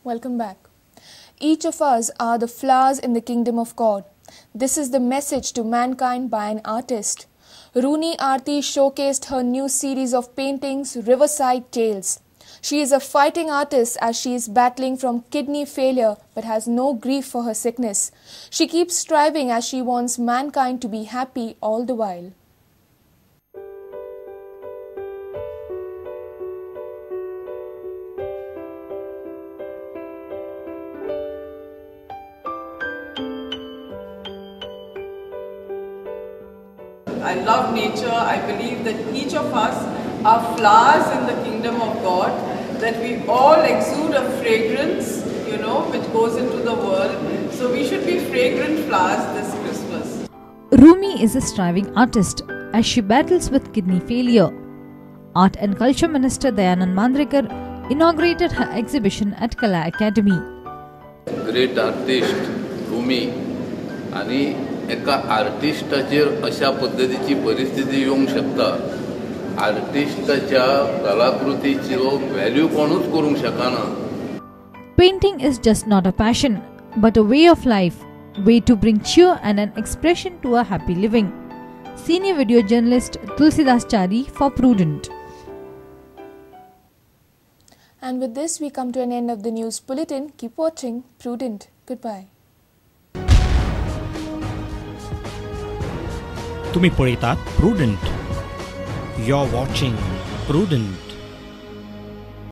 Welcome back. Each of us are the flowers in the kingdom of God. This is the message to mankind by an artist. Rooney Aarti showcased her new series of paintings, Riverside Tales. She is a fighting artist as she is battling from kidney failure but has no grief for her sickness. She keeps striving as she wants mankind to be happy all the while. I love nature. I believe that each of us are flowers in the kingdom of God, that we all exude a fragrance, which goes into the world. So we should be fragrant flowers this Christmas. Rumi is a striving artist as she battles with kidney failure. Art and Culture Minister Dayanand Mandrekar inaugurated her exhibition at Kala Academy. Great artist Rumi आणि एका आर्टिस्टाचेर अशा पद्धतीची परिस्थिती येवंक शकता. आर्टिस्टाच्या कलाकृतीचो value कोणूच करूंक शकना. Painting is just not a passion, but a way of life, way to bring cheer and an expression to a happy living. Senior video journalist Tulsidas Chari for Prudent. And with this, we come to an end of the news bulletin. Keep watching Prudent. Goodbye. तुम्ही पळयतात prudent. You're watching Prudent.